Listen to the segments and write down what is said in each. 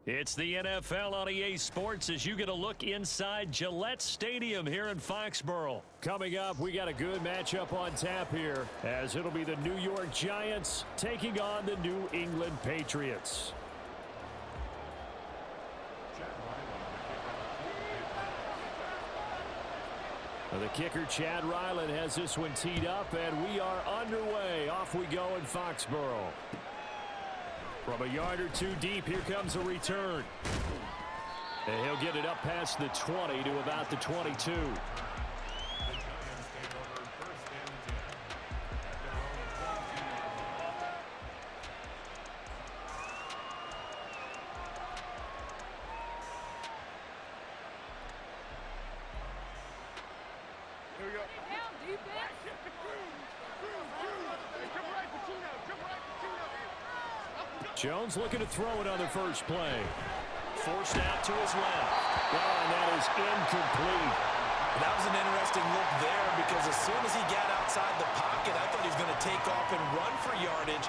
It's the NFL on EA Sports as you get a look inside Gillette Stadium here in Foxborough. Coming up, we got a good matchup on tap here as it'll be the New York Giants taking on the New England Patriots. The kicker, Chad Ryland, has this one teed up, and we are underway. Off we go in Foxborough. From a yard or two deep, here comes a return. And he'll get it up past the 20 to about the 22. Here we go. Down, defense. Jones looking to throw it on the first play. Forced out to his left. Oh, and that is incomplete. That was an interesting look there because as soon as he got outside the pocket, I thought he was going to take off and run for yardage.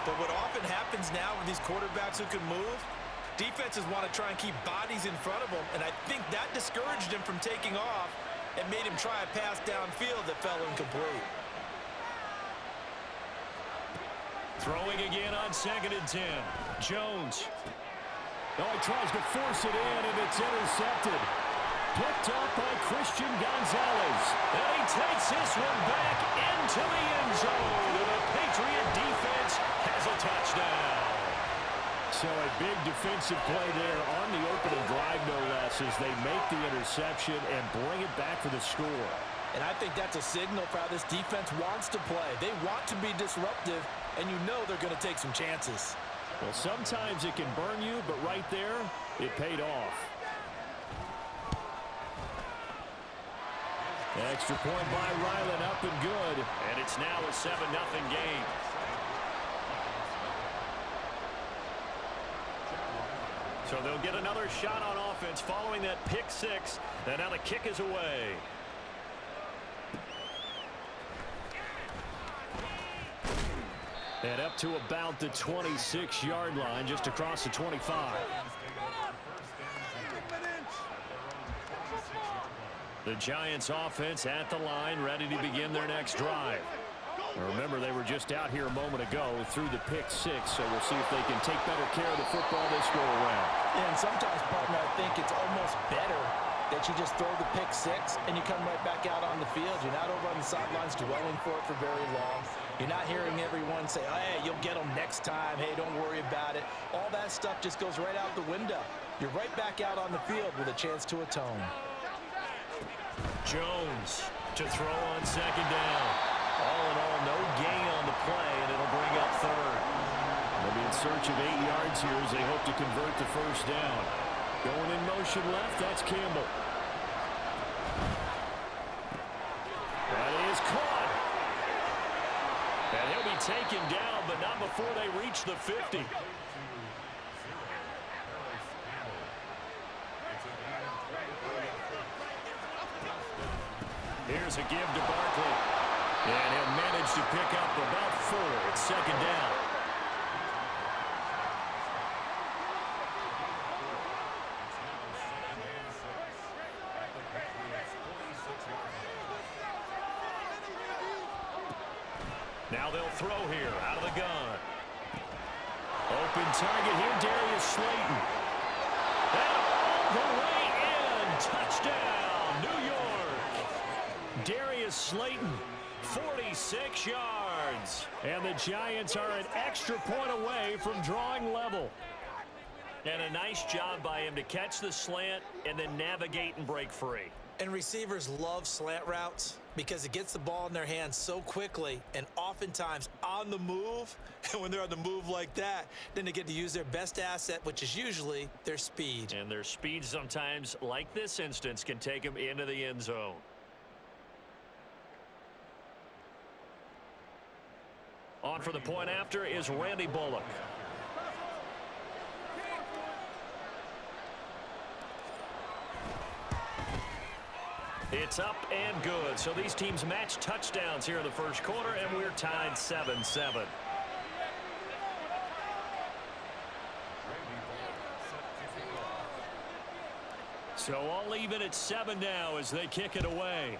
But what often happens now with these quarterbacks who can move, defenses want to try and keep bodies in front of them, and I think that discouraged him from taking off and made him try a pass downfield that fell incomplete. Throwing again on 2nd and 10. Jones. Oh, he tries to force it in, and it's intercepted. Picked up by Christian Gonzalez. And he takes this one back into the end zone. And the Patriot defense has a touchdown. So a big defensive play there on the opening drive, no less, as they make the interception and bring it back for the score. And I think that's a signal for how this defense wants to play. They want to be disruptive, and you know they're going to take some chances. Well, sometimes it can burn you, but right there, it paid off. Extra point by Ryland, up and good. And it's now a 7-0 game. So they'll get another shot on offense following that pick six. And now the kick is away. And up to about the 26-yard line, just across the 25. The Giants offense at the line, ready to begin their next drive. Remember, they were just out here a moment ago through the pick six, so we'll see if they can take better care of the football this go around. And sometimes, partner, I think it's almost better that you just throw the pick six and you come right back out on the field. You're not over on the sidelines dwelling for it for very long. You're not hearing everyone say, oh, hey, you'll get them next time. Hey, don't worry about it. All that stuff just goes right out the window. You're right back out on the field with a chance to atone. Jones to throw on 2nd down. All in all, no gain on the play, and it'll bring up 3rd. They'll be in search of 8 yards here as they hope to convert the first down. Going in motion left, that's Campbell. That is caught. And he'll be taken down, but not before they reach the 50. Here's a give to Barkley. And he'll manage to pick up about 4 at 2nd down. Now they'll throw here out of the gun. Open target here, Darius Slayton. And all the way in. Touchdown, New York. Darius Slayton, 46 yards. And the Giants are an extra point away from drawing level. And a nice job by him to catch the slant and then navigate and break free. And receivers love slant routes because it gets the ball in their hands so quickly and oftentimes on the move. And when they're on the move like that, then they get to use their best asset, which is usually their speed. And their speed sometimes, like this instance, can take them into the end zone. On for the point after is Randy Bullock. It's up and good. So these teams match touchdowns here in the first quarter, and we're tied 7-7. So I'll leave it at 7 now as they kick it away.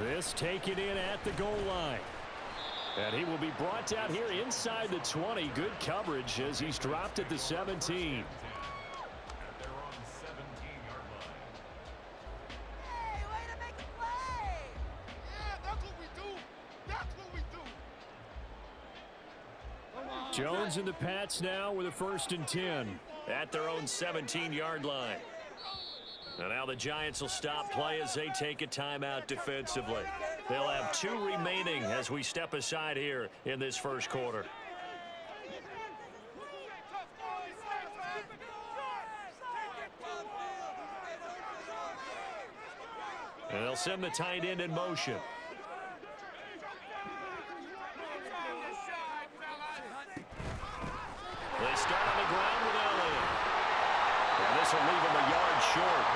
This taken in at the goal line. And he will be brought down here inside the 20. Good coverage as he's dropped at the 17. Jones and the Pats now with a 1st and 10 at their own 17-yard line. And now the Giants will stop play as they take a timeout defensively. They'll have 2 remaining as we step aside here in this first quarter. And they'll send the tight end in motion. They start on the ground with Elliott. And this will leave him a yard short.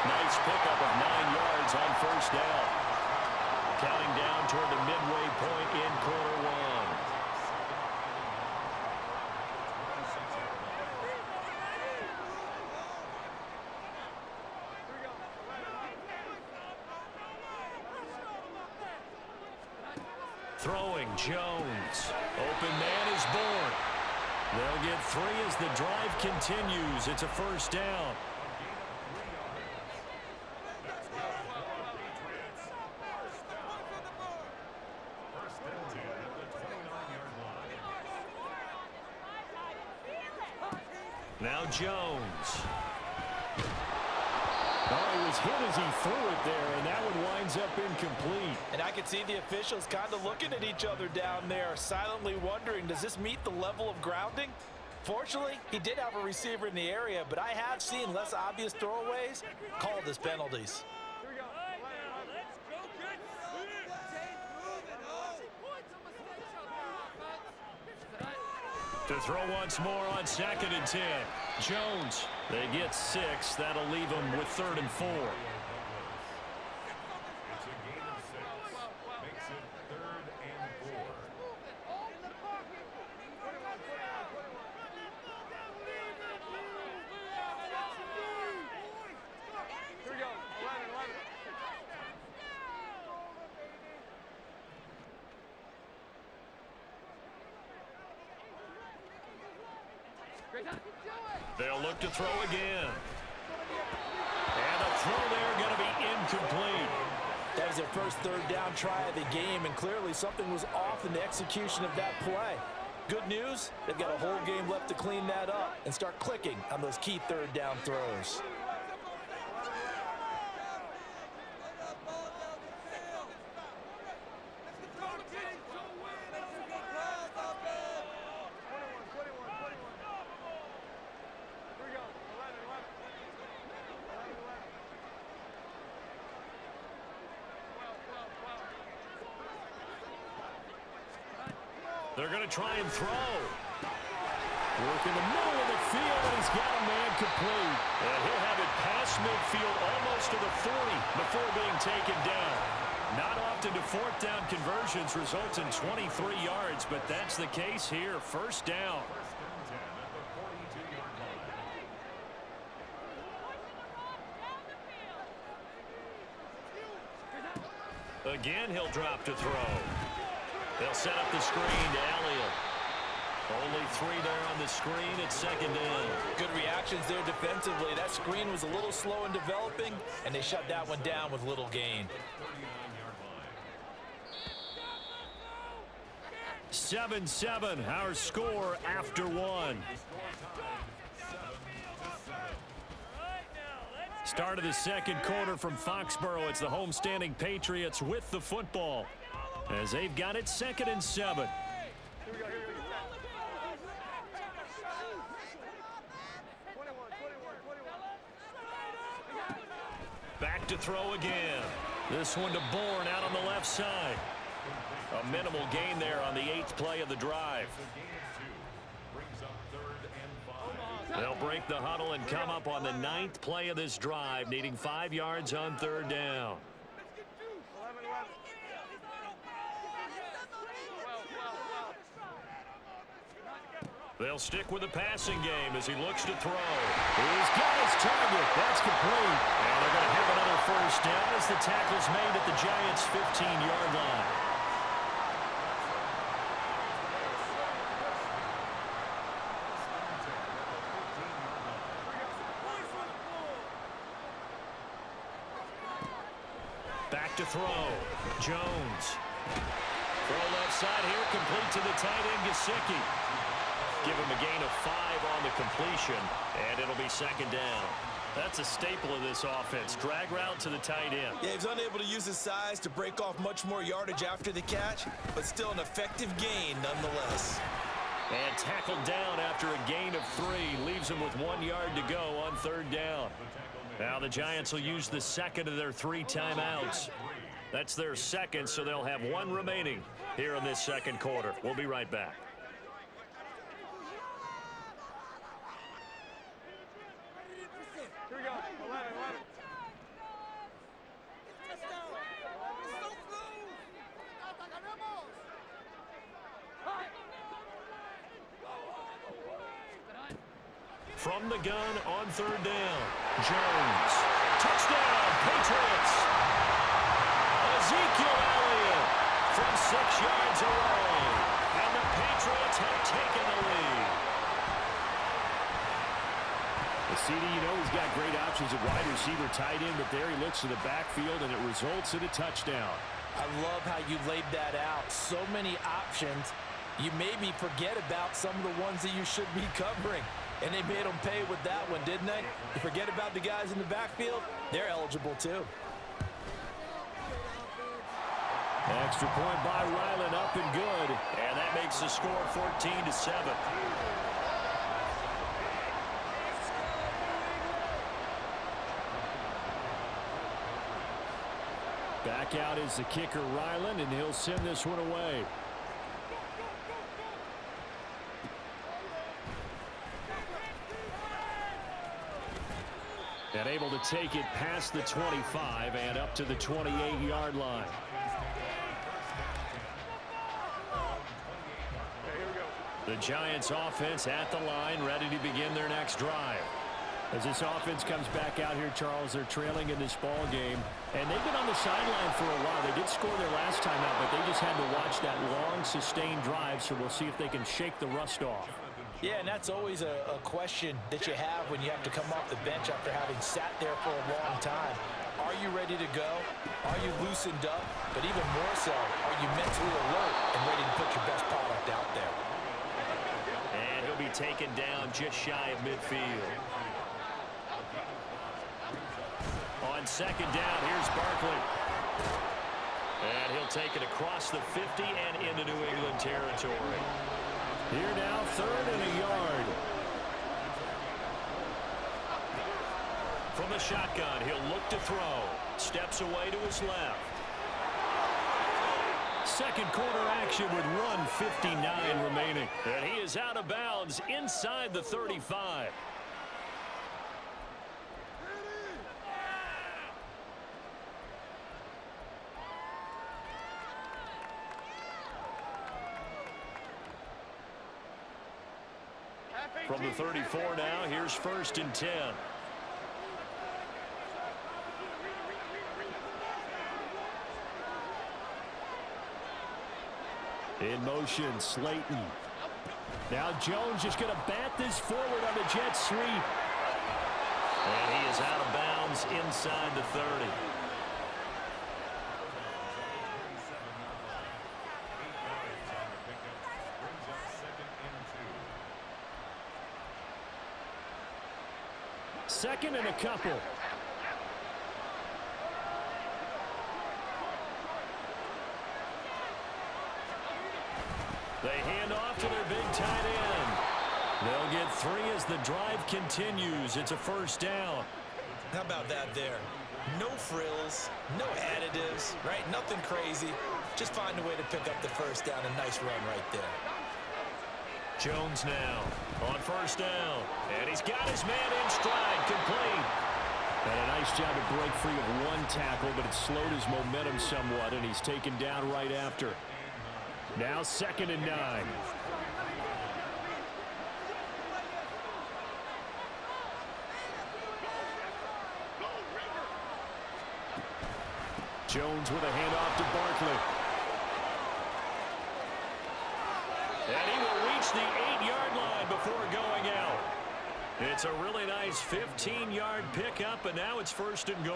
Nice pickup of 9 yards on 1st down. Counting down toward the midway point in quarter 1. Throwing Jones. Open man is born. They'll get 3 as the drive continues. It's a 1st down. Now Jones. Oh, he was hit as he threw it there, and that one winds up incomplete. And I can see the officials kind of looking at each other down there, silently wondering, does this meet the level of grounding? Fortunately, he did have a receiver in the area, but I have seen less obvious throwaways called as penalties. To throw once more on 2nd and 10. Jones, they get 6. That'll leave them with 3rd and 4. It's a gain of 6. Makes it 3rd and 4. Here we go. 11. They'll look to throw again. And the throw there going to be incomplete. That was their first 3rd down try of the game, and clearly something was off in the execution of that play. Good news, they've got a whole game left to clean that up and start clicking on those key 3rd down throws. They're going to try and throw. Work in the middle of the field, and he's got a man complete. And he'll have it past midfield almost to the 40 before being taken down. Not often do 4th down conversions result in 23 yards, but that's the case here. 1st down. Again, he'll drop to throw. They'll set up the screen to Elliott. Only 3 there on the screen at 2nd down. Good reactions there defensively. That screen was a little slow in developing, and they shut that one down with little gain. 7-7, our score after 1. Start of the 2nd quarter from Foxborough. It's the homestanding Patriots with the football as they've got it 2nd and 7. Back to throw again. This one to Bourne out on the left side. A minimal gain there on the 8th play of the drive. They'll break the huddle and come up on the 9th play of this drive, needing 5 yards on 3rd down. They'll stick with the passing game as he looks to throw. He's got his target. That's complete. And they're going to have another first down as the tackle's made at the Giants' 15-yard line. Back to throw. Jones. Throw left side here, complete to the tight end, Gesicki. Give him a gain of 5 on the completion, and it'll be second down. That's a staple of this offense. Drag route to the tight end. Yeah, he's unable to use his size to break off much more yardage after the catch, but still an effective gain nonetheless. And tackled down after a gain of 3. Leaves him with 1 yard to go on third down. Now the Giants will use the second of their 3 timeouts. That's their second, so they'll have 1 remaining here in this second quarter. We'll be right back. From the gun on third down, Jones. Touchdown, Patriots. Ezekiel Elliott from 6 yards away. And the Patriots have taken the lead. The CD, you know, he's got great options at wide receiver, tight end, but there he looks to the backfield, and it results in a touchdown. I love how you laid that out. So many options. You maybe forget about some of the ones that you should be covering. And they made them pay with that one, didn't they? You forget about the guys in the backfield, they're eligible too. Extra point by Ryland, up and good. And that makes the score 14-7. Back out is the kicker, Ryland, and he'll send this one away. And able to take it past the 25 and up to the 28-yard line. The Giants offense at the line, ready to begin their next drive. As this offense comes back out here, Charles, they're trailing in this ball game. And they've been on the sideline for a while. They did score their last time out, but they just had to watch that long, sustained drive, so we'll see if they can shake the rust off. Yeah, and that's always a question that you have when you have to come off the bench after having sat there for a long time. Are you ready to go? Are you loosened up? But even more so, are you mentally alert and ready to put your best product out there? And he'll be taken down just shy of midfield. On second down, here's Barkley. And he'll take it across the 50 and into New England territory. Here now, 3rd and a yard. From the shotgun, he'll look to throw. Steps away to his left. Second quarter action with 1:59 remaining. And he is out of bounds inside the 35. From the 34 now, here's 1st and 10. In motion, Slayton. Now Jones just going to bat this forward on the jet sweep. And he is out of bounds inside the 30. Second and a couple. They hand off to their big tight end. They'll get 3 as the drive continues. It's a first down. How about that there? No frills, no additives, right? Nothing crazy. Just find a way to pick up the first down. A nice run right there. Jones now on first down. And he's got his man in stride, complete. And a nice job to break free of 1 tackle, but it slowed his momentum somewhat, and he's taken down right after. Now 2nd and 9. Jones with a handoff to Barkley. And he will reach the 8-yard line before going out. It's a really nice 15-yard pickup, and now it's 1st and goal.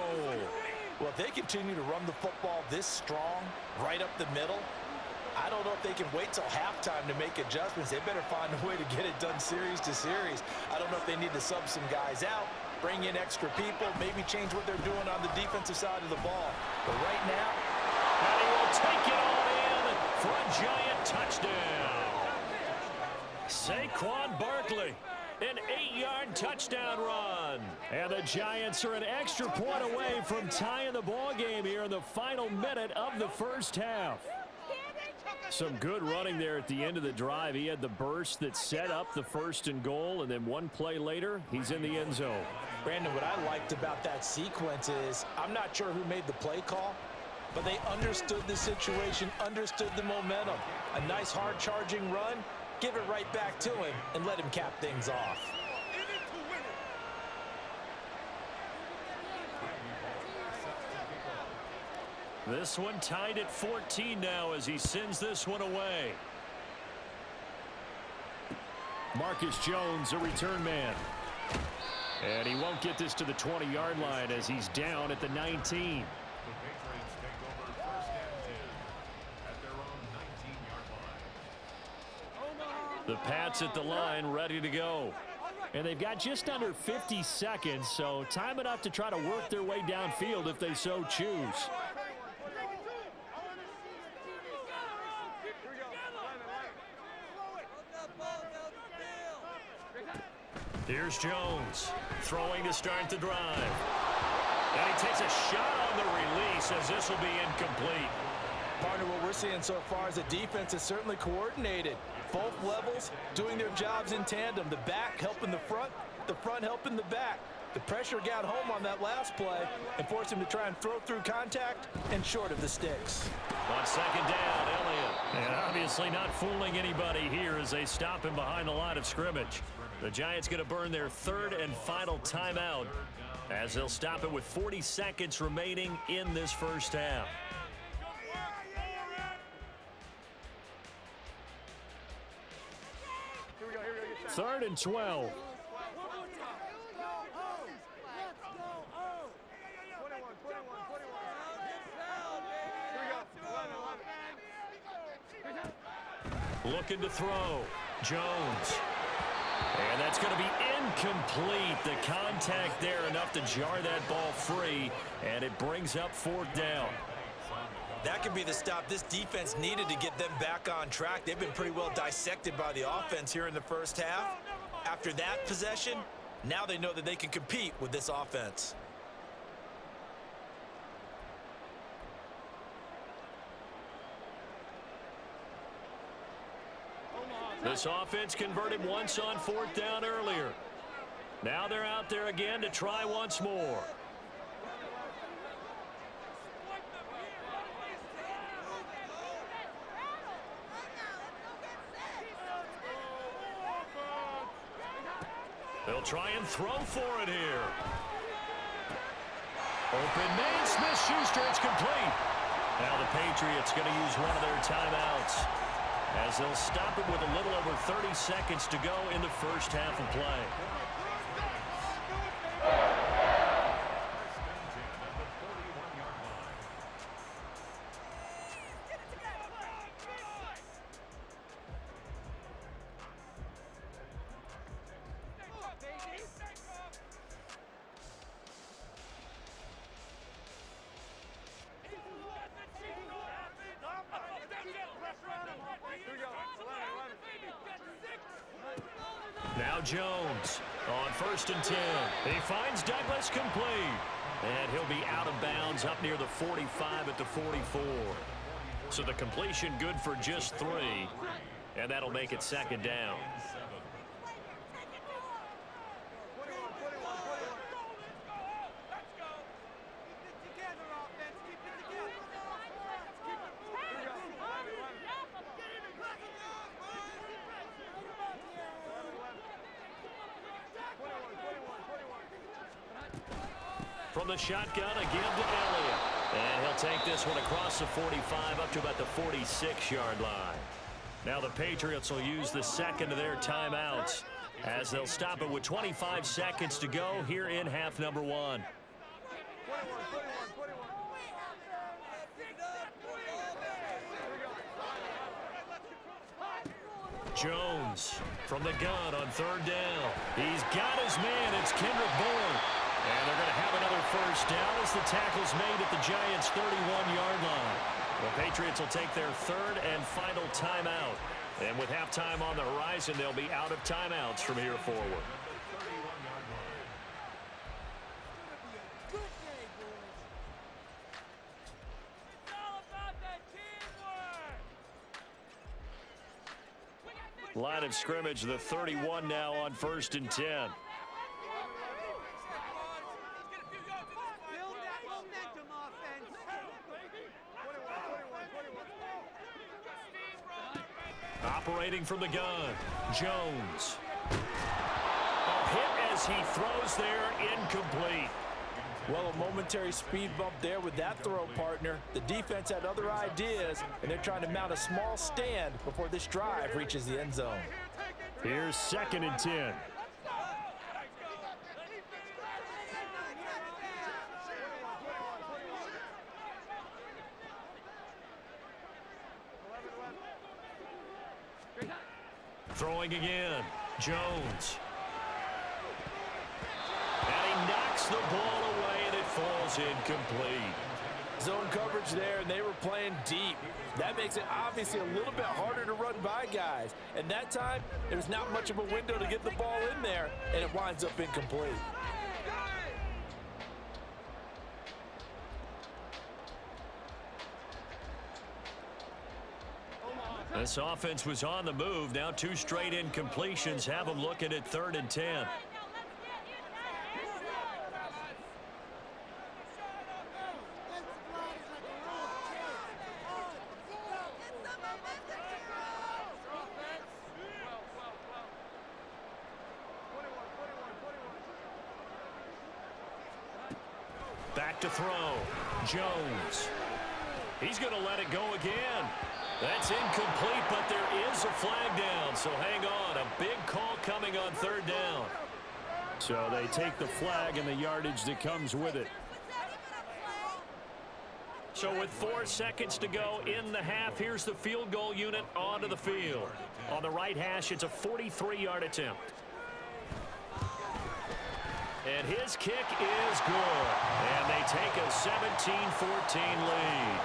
Well, if they continue to run the football this strong, right up the middle, I don't know if they can wait till halftime to make adjustments. They better find a way to get it done series to series. I don't know if they need to sub some guys out, bring in extra people, maybe change what they're doing on the defensive side of the ball. But right now, and he will take it all in for a giant touchdown. Saquon Barkley. An 8-yard touchdown run. And the Giants are an extra point away from tying the ball game here in the final minute of the first half. Some good running there at the end of the drive. He had the burst that set up the 1st and goal, and then one play later, he's in the end zone. Brandon, what I liked about that sequence is I'm not sure who made the play call, but they understood the situation, understood the momentum. A nice hard-charging run. Give it right back to him and let him cap things off. This one tied at 14 now as he sends this one away. Marcus Jones, a return man. And he won't get this to the 20-yard line as he's down at the 19. The Pats at the line, ready to go. And they've got just under 50 seconds, so time enough to try to work their way downfield if they so choose. Here's Jones, throwing to start the drive. And he takes a shot on the release as this will be incomplete. Partner, what we're seeing so far is the defense is certainly coordinated. Both levels doing their jobs in tandem. The back helping the front helping the back. The pressure got home on that last play and forced him to try and throw through contact and short of the sticks. On 2nd down, Elliott. And obviously not fooling anybody here as they stop him behind the line of scrimmage. The Giants going to burn their 3rd and final timeout as they'll stop it with 40 seconds remaining in this first half. Third and 12. Looking to throw. Jones. And that's going to be incomplete. The contact there enough to jar that ball free, and it brings up 4th down. That could be the stop this defense needed to get them back on track. They've been pretty well dissected by the offense here in the first half. After that possession, now they know that they can compete with this offense. This offense converted once on 4th down earlier. Now they're out there again to try once more. They'll try and throw for it here. Open man, Smith-Schuster, it's complete. Now the Patriots going to use one of their timeouts as they'll stop it with a little over 30 seconds to go in the first half of play. Now Jones on 1st and 10. He finds Douglas complete. And he'll be out of bounds up near the 45 at the 44. So the completion good for just 3. And that'll make it 2nd down. From the shotgun again to Elliott. And he'll take this one across the 45 up to about the 46-yard line. Now the Patriots will use the second of their timeouts as they'll stop it with 25 seconds to go here in half number 1. Jones from the gun on third down. He's got his man. It's Kendrick Bourne. And they're going to have another first down as the tackle's made at the Giants' 31-yard line. The Patriots will take their third and final timeout. And with halftime on the horizon, they'll be out of timeouts from here forward. Line of scrimmage, the 31 now on 1st and 10. Operating from the gun, Jones. A hit as he throws there, incomplete. Well, a momentary speed bump there with that throw, partner. The defense had other ideas, and they're trying to mount a small stand before this drive reaches the end zone. Here's 2nd and 10. Throwing again, Jones. And he knocks the ball away, and it falls incomplete. Zone coverage there, and they were playing deep. That makes it obviously a little bit harder to run by guys. And that time, there's not much of a window to get the ball in there, and it winds up incomplete. This offense was on the move. Now 2 straight incompletions have them looking at 3rd and 10. Back to throw. Jones. He's going to let it go again. That's incomplete, but there is a flag down, so hang on. A big call coming on 3rd down. So they take the flag and the yardage that comes with it. So with 4 seconds to go in the half, here's the field goal unit onto the field. On the right hash, it's a 43-yard attempt. And his kick is good. And they take a 17-14 lead.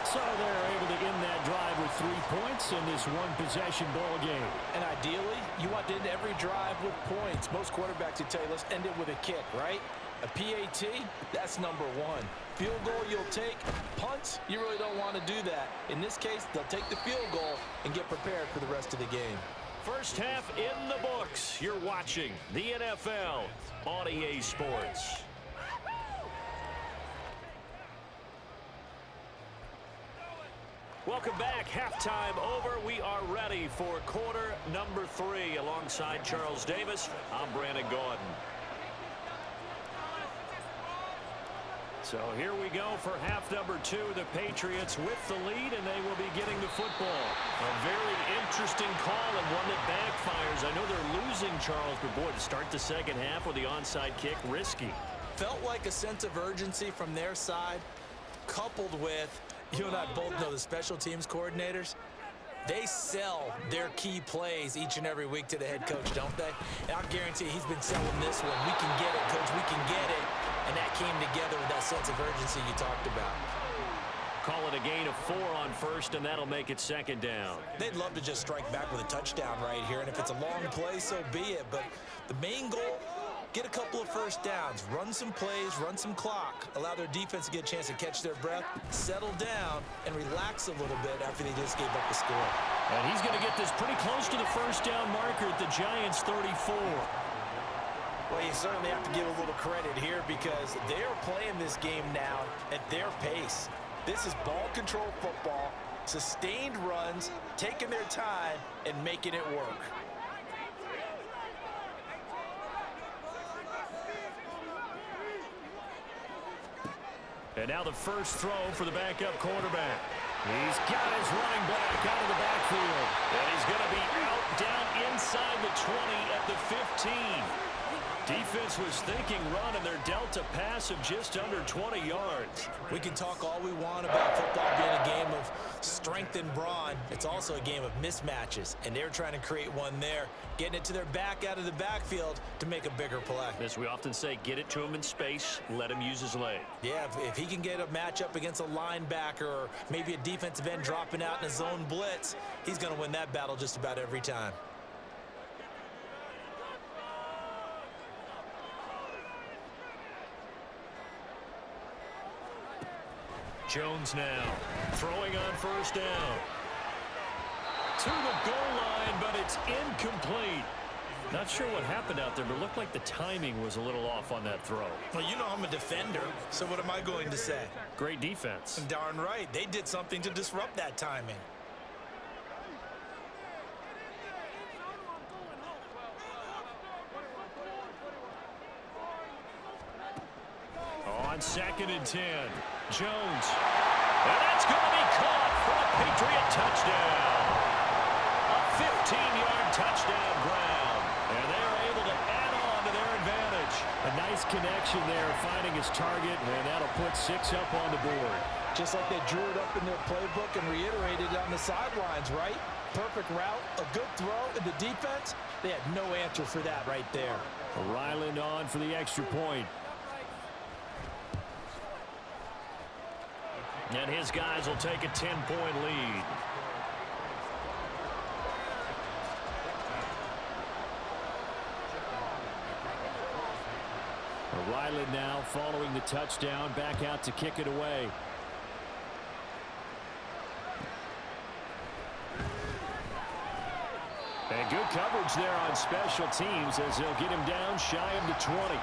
So they're able to end that drive with 3 points in this one-possession ball game. And ideally, you want to end every drive with points. Most quarterbacks would tell you, let's end it with a kick, right? A PAT, that's number 1. Field goal you'll take. Punts, you really don't want to do that. In this case, they'll take the field goal and get prepared for the rest of the game. First half in the books. You're watching the NFL on EA Sports. Welcome back. Halftime over. We are ready for quarter number 3. Alongside Charles Davis, I'm Brandon Gaudin. So here we go for half number 2. The Patriots with the lead, and they will be getting the football. A very interesting call and one that backfires. I know they're losing, Charles, but boy, to start the second half with the onside kick, risky. Felt like a sense of urgency from their side, coupled with, you and I both know the special teams coordinators, they sell their key plays each and every week to the head coach, don't they? And I'll guarantee he's been selling this one. We can get it, coach, we can get it. And that came together with that sense of urgency you talked about. Call it a gain of 4 on first, and that'll make it 2nd down. They'd love to just strike back with a touchdown right here, and if it's a long play, so be it. But the main goal, get a couple of first downs, run some plays, run some clock, allow their defense to get a chance to catch their breath, settle down, and relax a little bit after they just gave up the score. And he's going to get this pretty close to the first down marker at the Giants' 34. Well, you certainly have to give a little credit here because they're playing this game now at their pace. This is ball control football, sustained runs, taking their time, and making it work. And now the first throw for the backup quarterback. He's got his running back out of the backfield. And he's going to be out down inside the 20 at the 15. Defense was thinking run, and they're dealt a pass of just under 20 yards. We can talk all we want about football being a game of strength and brawn. It's also a game of mismatches, and they're trying to create one there, getting it to their back out of the backfield to make a bigger play. As we often say, get it to him in space, let him use his leg. Yeah, if he can get a matchup against a linebacker or maybe a defensive end dropping out in a zone blitz, he's going to win that battle just about every time. Jones now throwing on first down. To the goal line, but it's incomplete. Not sure what happened out there, but it looked like the timing was a little off on that throw. Well, you know I'm a defender, so what am I going to say? Great defense. Darn right. They did something to disrupt that timing. On 2nd and 10, Jones. And that's going to be caught for a Patriot touchdown. A 15-yard touchdown ground. And they are able to add on to their advantage. A nice connection there, finding his target, and that'll put 6 up on the board. Just like they drew it up in their playbook and reiterated it on the sidelines, right? Perfect route, a good throw, and the defense, they had no answer for that right there. Ryland on for the extra point. And his guys will take a 10-point lead. Ryland now following the touchdown, back out to kick it away. And good coverage there on special teams as they'll get him down shy of the 20.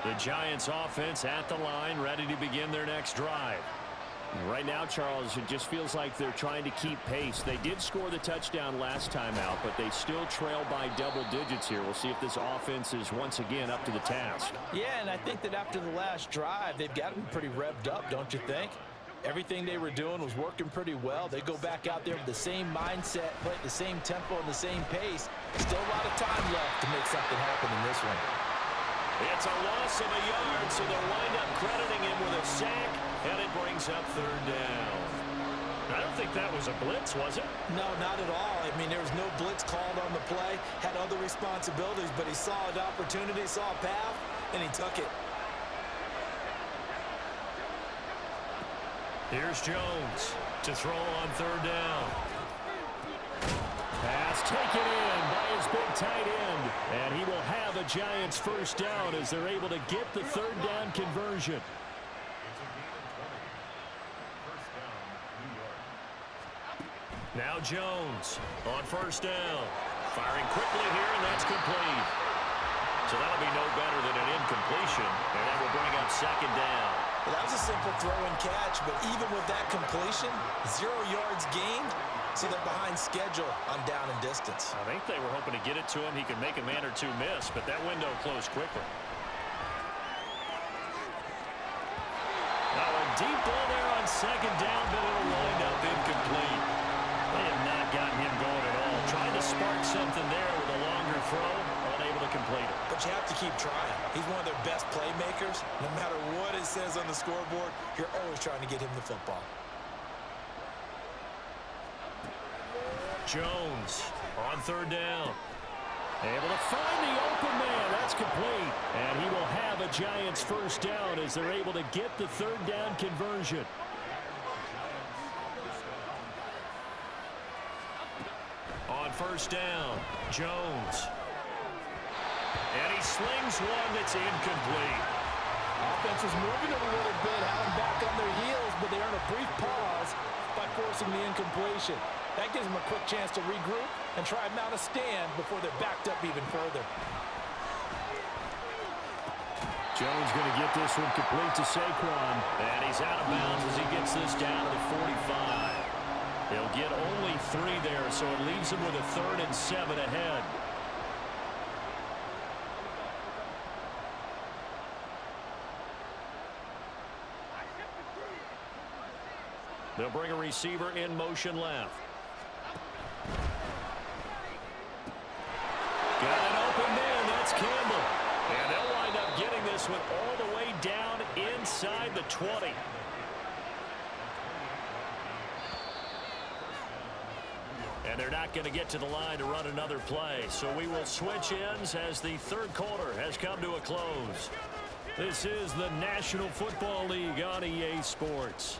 The Giants offense at the line, ready to begin their next drive. Right now, Charles, it just feels like they're trying to keep pace. They did score the touchdown last time out, but they still trail by double digits here. We'll see if this offense is once again up to the task. Yeah, and I think that after the last drive, they've got to be pretty revved up, don't you think? Everything they were doing was working pretty well. They go back out there with the same mindset, play at the same tempo and the same pace. Still a lot of time left to make something happen in this one. It's a loss of a yard, so they'll wind up crediting him with a sack, and it brings up 3rd down. I don't think that was a blitz, was it? No, not at all. I mean, there was no blitz called on the play, had other responsibilities, but he saw an opportunity, saw a path, and he took it. Here's Jones to throw on 3rd down. Pass taken in by his big tight end, and he will have a Giants first down as they're able to get the 3rd down conversion. Now Jones on first down. Firing quickly here, and that's complete. So that'll be no better than an incompletion, and that will bring up 2nd down. Well, that was a simple throw and catch, but even with that completion, 0 yards gained, so they're behind schedule on down and distance. I think they were hoping to get it to him. He could make a man or two miss, but that window closed quickly. Now a deep ball there on 2nd down, but it'll wind up incomplete. They have not gotten him going at all. Trying to spark something there with a longer throw, unable to complete it. But you have to keep trying. He's one of their best playmakers. No matter what it says on the scoreboard, you're always trying to get him the football. Jones on 3rd down. Able to find the open man. That's complete. And he will have a Giants first down as they're able to get the 3rd down conversion. On first down, Jones. And he slings one that's incomplete. Offense was moving it a little bit, had them back on their heels, but they earned a brief pause by forcing the incompletion. That gives them a quick chance to regroup and try and mount a stand before they're backed up even further. Jones going to get this one complete to Saquon. And he's out of bounds as he gets this down to the 45. He'll get only 3 there, so it leaves him with a 3rd and 7 ahead. They'll bring a receiver in motion left. Got an open man. That's Campbell. And they'll wind up getting this one all the way down inside the 20. And they're not going to get to the line to run another play. So we will switch ends as the third quarter has come to a close. This is the National Football League on EA Sports.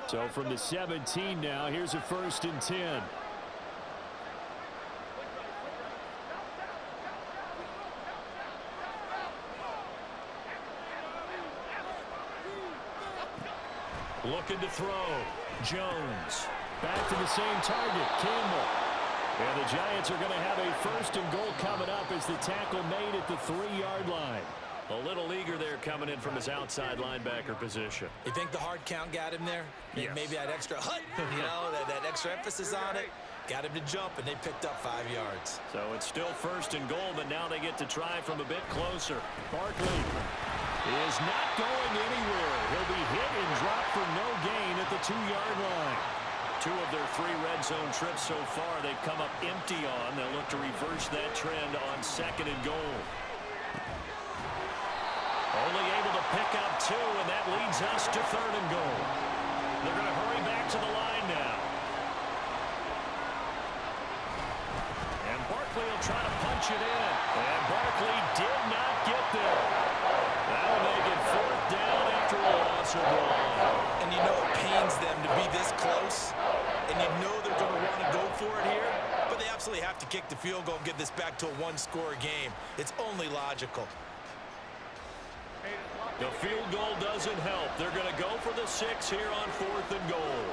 So from the 17 now, here's a 1st and 10. Looking to throw. Jones. Back to the same target. Campbell. And the Giants are going to have a 1st and goal coming up as the tackle made at the 3-yard line. A little eager there coming in from his outside linebacker position. You think the hard count got him there? Yes. Maybe that extra hut, that extra emphasis on it. Got him to jump, and they picked up 5 yards. So it's still 1st and goal, but now they get to try from a bit closer. Barkley is not going anywhere. He'll be hit and dropped for no gain at the 2-yard line. 2 of their 3 red zone trips so far they've come up empty on. They'll look to reverse that trend on 2nd and goal. Only able to pick up 2, and that leads us to 3rd and goal. They're going to hurry back to the line now. And Barkley will try to punch it in. And Barkley did not get there. That'll make it 4th down after a loss of 1. And it pains them to be this close. And they're going to want to go for it here. But they absolutely have to kick the field goal and get this back to a 1-score game. It's only logical. The field goal doesn't help. They're going to go for the 6 here on 4th and goal.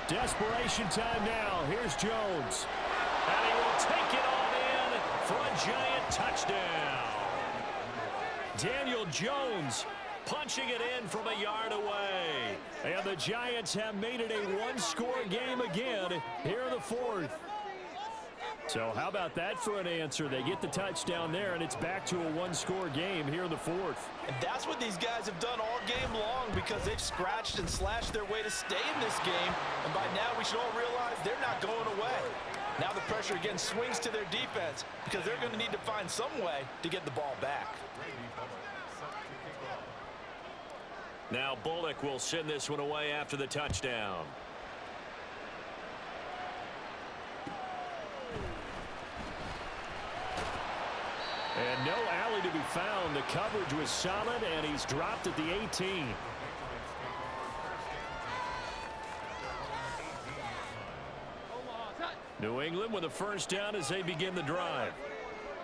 Desperation time now. Here's Jones. And he will take it on in for a Giant touchdown. Daniel Jones punching it in from a yard away. And the Giants have made it a 1-score game again here in the 4th. So how about that for an answer? They get the touchdown there, and it's back to a 1-score game here in the 4th. And that's what these guys have done all game long because they've scratched and slashed their way to stay in this game. And by now we should all realize they're not going away. Now the pressure again swings to their defense because they're going to need to find some way to get the ball back. Now Bullock will send this one away after the touchdown. And no alley to be found. The coverage was solid, and he's dropped at the 18. New England with a 1st down as they begin the drive.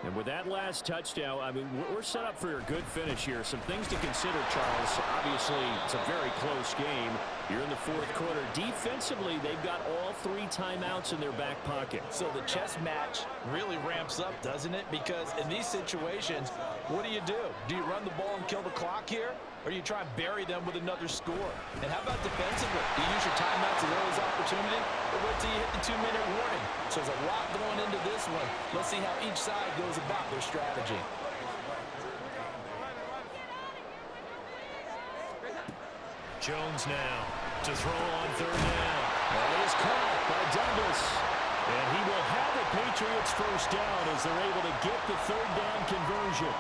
And with that last touchdown, I mean, we're set up for a good finish here. Some things to consider, Charles. Obviously, it's a very close game. You're in the 4th quarter. Defensively, they've got all 3 timeouts in their back pocket. So the chess match really ramps up, doesn't it? Because in these situations, what do? Do you run the ball and kill the clock here? Or do you try and bury them with another score? And how about defensively? Do you use your timeouts as early as opportunity? Or wait till you hit the 2-minute warning? So there's a lot going into this one. Let's see how each side goes about their strategy. Jones now to throw on 3rd down. That is caught by Douglas. And he will have the Patriots 1st down as they're able to get the 3rd down conversion.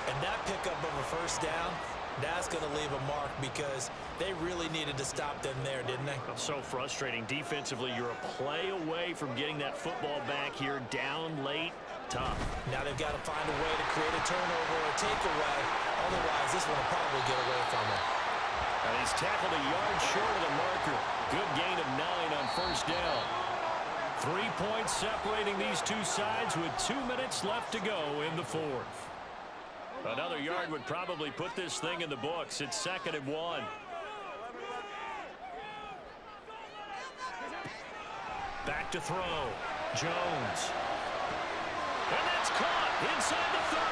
And that pickup of a 1st down, that's going to leave a mark because they really needed to stop them there, didn't they? So frustrating. Defensively, you're a play away from getting that football back here down late. Tough. Now they've got to find a way to create a turnover or a takeaway. Otherwise, this one will probably get away from them. And he's tackled a yard short of the marker. Good gain of 9 on 1st down. 3 points separating these two sides with 2 minutes left to go in the 4th. Another yard would probably put this thing in the books. It's 2nd and 1. Back to throw. Jones. And that's caught inside the 30.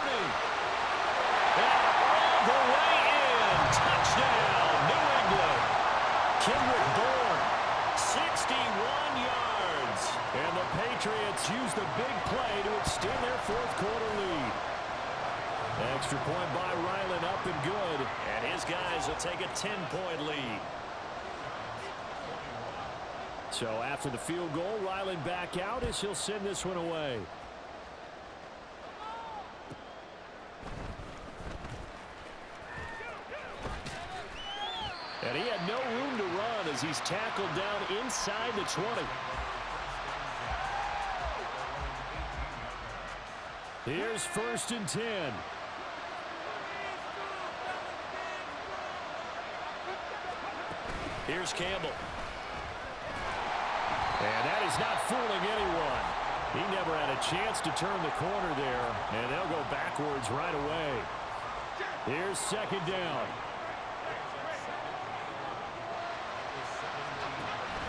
And all the way in. Touchdown, New England. Kendrick Bourne, 61 yards. And the Patriots Colts use the big play to extend their fourth quarter lead. Extra point by Ryland, up and good. And his guys will take a 10-point lead. So after the field goal, Ryland back out as he'll send this one away. And he had no room to run as he's tackled down inside the 20. Here's 1st and 10. Here's Campbell. And that is not fooling anyone. He never had a chance to turn the corner there, and they'll go backwards right away. Here's 2nd down.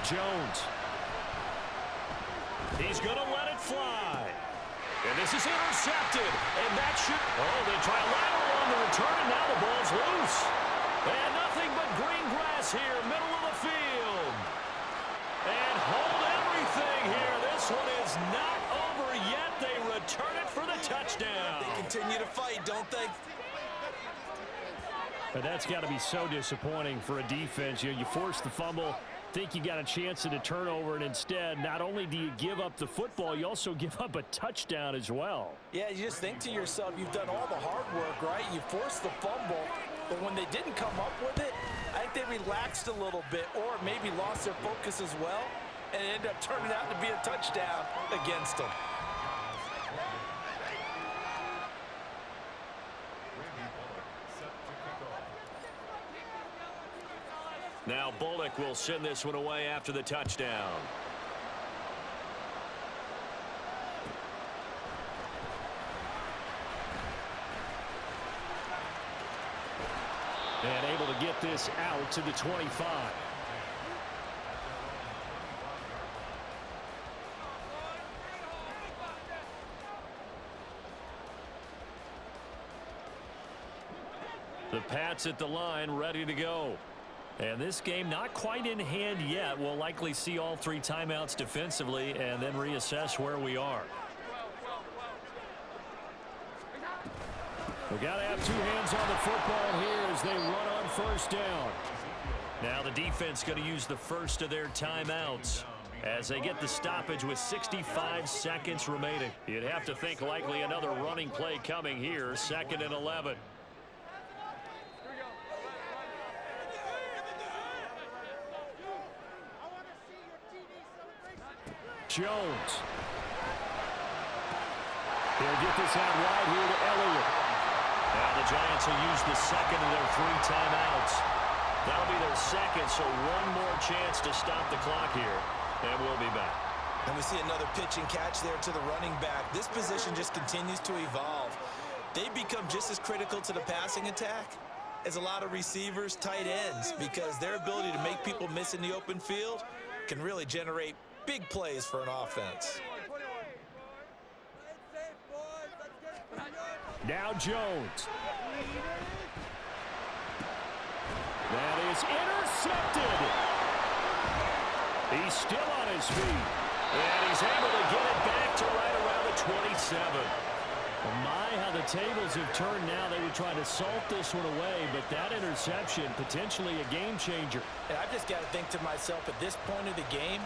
Jones. He's going to let it fly. And this is intercepted. And that should... Oh, they try a lateral on the return, and now the ball's loose. And nothing but green grass here, middle of the field. And hold everything here. This one is not over yet. They return it for the touchdown. They continue to fight, don't they? But that's got to be so disappointing for a defense. You force the fumble, think you got a chance at a turnover, and instead, not only do you give up the football, you also give up a touchdown as well. Yeah, you just think to yourself, you've done all the hard work, right? You forced the fumble, but when they didn't come up with it, I think they relaxed a little bit or maybe lost their focus as well, and it ended up turning out to be a touchdown against them. Now Bullock will send this one away after the touchdown. And able to get this out to the 25. The Pats at the line, ready to go. And this game not quite in hand yet. We'll likely see all 3 timeouts defensively and then reassess where we are. We got to have 2 hands on the football here as they run on 1st down. Now the defense going to use the first of their timeouts as they get the stoppage with 65 seconds remaining. You'd have to think likely another running play coming here, 2nd and 11. Jones. They'll get this out wide here to Elliott. Now the Giants will use the 2nd of their 3 timeouts. That'll be their 2nd, so 1 more chance to stop the clock here. And we'll be back. And we see another pitch and catch there to the running back. This position just continues to evolve. They become just as critical to the passing attack as a lot of receivers, tight ends, because their ability to make people miss in the open field can really generate big plays for an offense. Now Jones. That is intercepted. He's still on his feet. And he's able to get it back to right around the 27. My, how the tables have turned now. They would try to salt this one away, but that interception, potentially a game changer. And I've just got to think to myself, at this point of the game,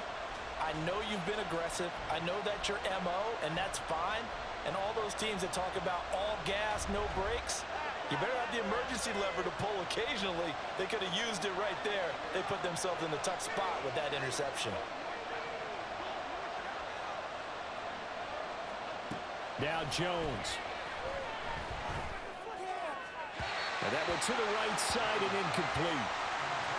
I know you've been aggressive. I know that's your MO, and that's fine. And all those teams that talk about all gas, no brakes, you better have the emergency lever to pull occasionally. They could have used it right there. They put themselves in a tough spot with that interception. Now Jones. And that went to the right side and incomplete.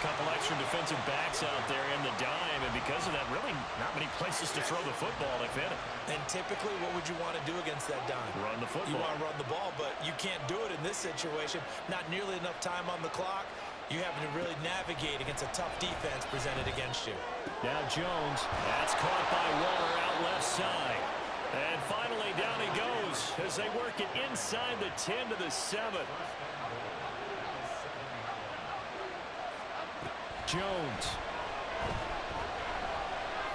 A couple extra defensive backs out there in the dime, and because of that, really not many places to throw the football if any. And typically, what would you want to do against that dime? Run the football. You want to run the ball, but you can't do it in this situation. Not nearly enough time on the clock. You having to really navigate against a tough defense presented against you. Now Jones. That's caught by Waller out left side. And finally, down he goes as they work it inside the 10 to the 7. Jones.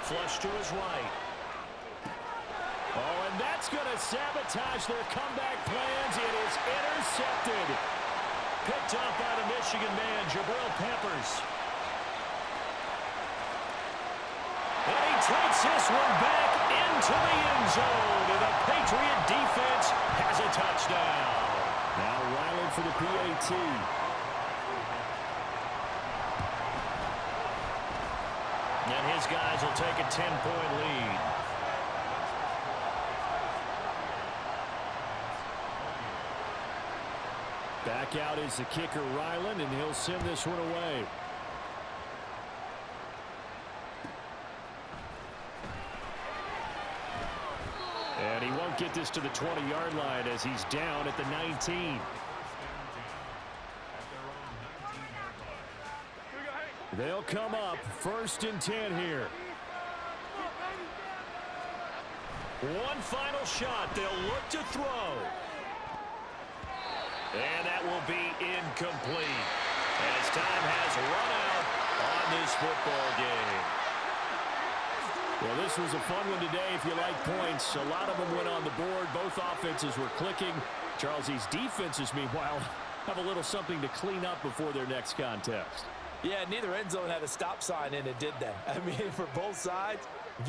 Flush to his right. Oh, and that's going to sabotage their comeback plans. It is intercepted. Picked up by the Michigan man, Jabril Peppers. And he takes this one back into the end zone. And the Patriot defense has a touchdown. Now Ryland for the PAT. And his guys will take a 10-point lead. Back out is the kicker, Ryland, and he'll send this one away. And he won't get this to the 20-yard line as he's down at the 19. They'll come up 1st and 10 here. One final shot. They'll look to throw. And that will be incomplete as time has run out on this football game. Well, this was a fun one today if you like points. A lot of them went on the board. Both offenses were clicking. Charles, these defenses, meanwhile, have a little something to clean up before their next contest. Yeah, neither end zone had a stop sign in it, did they? I mean, for both sides,